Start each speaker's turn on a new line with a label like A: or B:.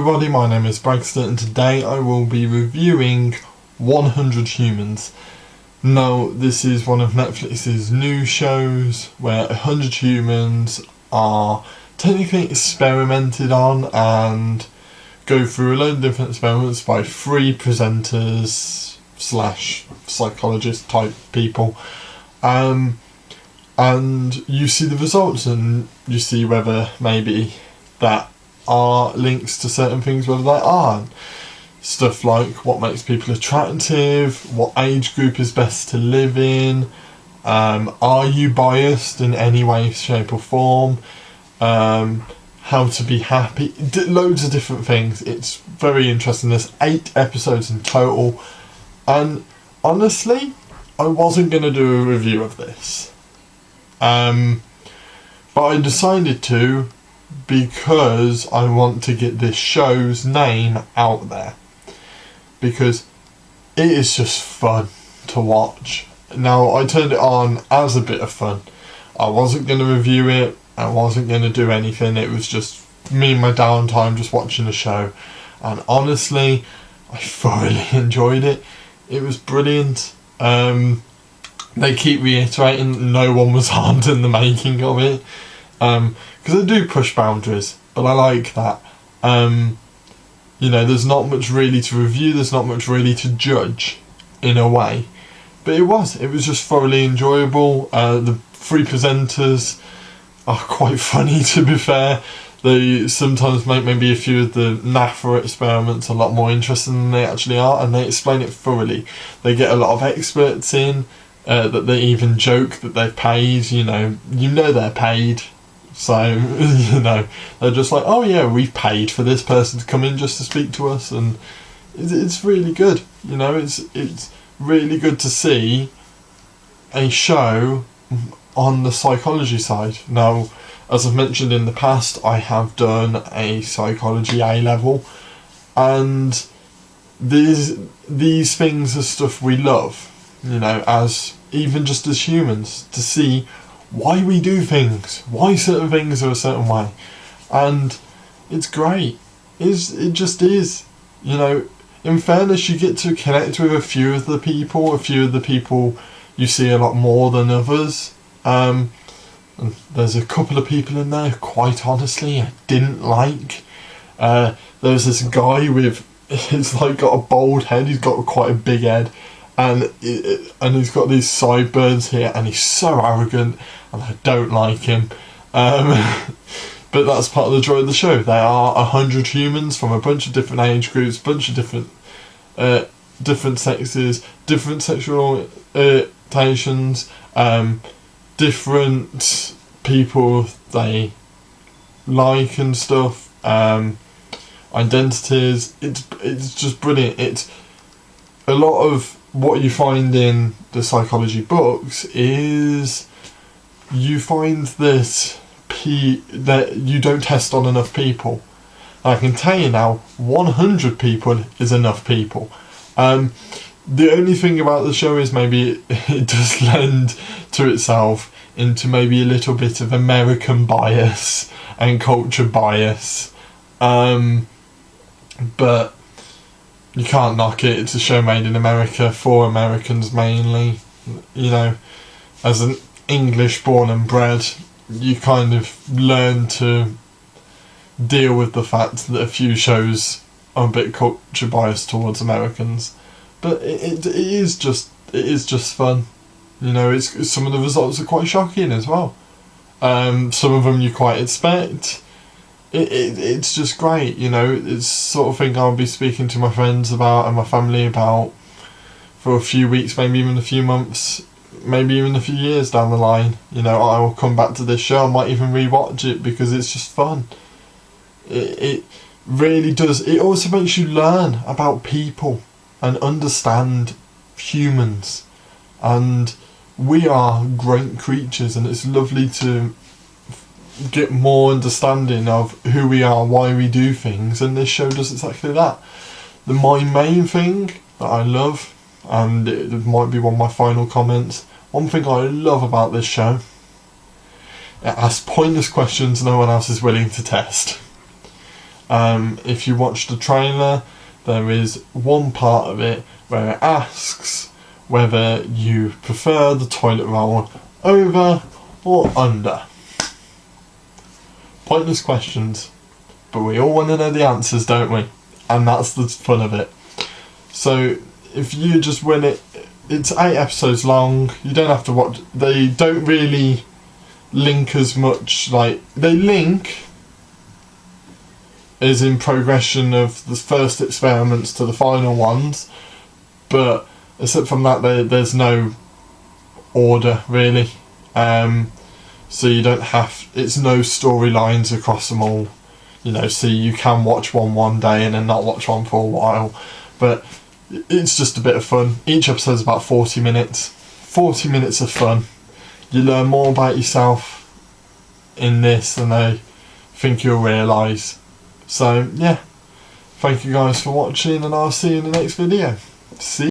A: everybody, my name is Braxton and today I will be reviewing 100 Humans. Now, this is one of Netflix's new shows where 100 humans are technically experimented on and go through a load of different experiments by 3 presenters slash psychologist type people. And you see the results and you see whether maybe that are links to certain things, whether they aren't. Stuff like what makes people attractive, what age group is best to live in, are you biased in any way, shape or form, how to be happy, loads of different things. It's very interesting. There's 8 episodes in total, and honestly, I wasn't going to do a review of this, but I decided to because I want to get this show's name out there, because it is just fun to watch. Now, I turned it on as a bit of fun. I wasn't going to review it, I wasn't going to do anything, it was just me and my downtime just watching the show, and honestly, I thoroughly enjoyed it. It was brilliant. They keep reiterating no one was harmed in the making of it, because they do push boundaries, but I like that. There's not much really to review, there's not much really to judge, in a way. But it was just thoroughly enjoyable. The 3 presenters are quite funny, to be fair. They sometimes make maybe a few of the NAFA experiments a lot more interesting than they actually are, and they explain it thoroughly. They get a lot of experts in, that they even joke that they're paid, they're paid. So, they're just like, oh yeah, we've paid for this person to come in just to speak to us, and it's really good. It's really good to see a show on the psychology side. Now, as I've mentioned in the past, I have done a psychology A-level, and these things are stuff we love, as even just as humans, to see why we do things, why certain things are a certain way, and it's great. It just is. In fairness, you get to connect with a few of the people you see a lot more than others. And there's a couple of people in there, quite honestly, I didn't like. There's this guy with, he's got a bald head, he's got quite a big head, and he's got these sideburns here, and he's so arrogant, and I don't like him. But that's part of the joy of the show. There are 100 humans from a bunch of different age groups, bunch of different sexes, different sexual orientations, different people they like and stuff, identities. It's just brilliant. It's a lot of what you find in the psychology books is you find this that you don't test on enough people. I can tell you now, 100 people is enough people. The only thing about the show is maybe it does lend to itself into maybe a little bit of American bias and culture bias, but you can't knock it. It's a show made in America for Americans mainly. As an English born and bred, you kind of learn to deal with the fact that a few shows are a bit culture biased towards Americans, but it is just fun. It's some of the results are quite shocking as well. Some of them you quite expect. It's just great. It's sort of thing I'll be speaking to my friends about and my family about for a few weeks, maybe even a few months, maybe even a few years down the line. I will come back to this show, I might even rewatch it because it's just fun. It really does. It also makes you learn about people and understand humans, and we are great creatures, and it's lovely to get more understanding of who we are, why we do things, and this show does exactly that. My main thing that I love, and it might be one of my final comments, one thing I love about this show, it asks pointless questions no one else is willing to test. If you watch the trailer, there is one part of it where it asks whether you prefer the toilet roll over or under. Pointless questions, but we all want to know the answers, don't we? And that's the fun of it. So if you just win it, it's 8 episodes long. You don't have to watch. They don't really link as much. Like, they link as in progression of the first experiments to the final ones, but except from that, there's no order really. So you don't have. It's no storylines across them all. You know, so you can watch one day and then not watch one for a while, but it's just a bit of fun. Each episode's about 40 minutes. 40 minutes of fun. You learn more about yourself in this than I think you'll realise. So yeah, thank you guys for watching, and I'll see you in the next video. See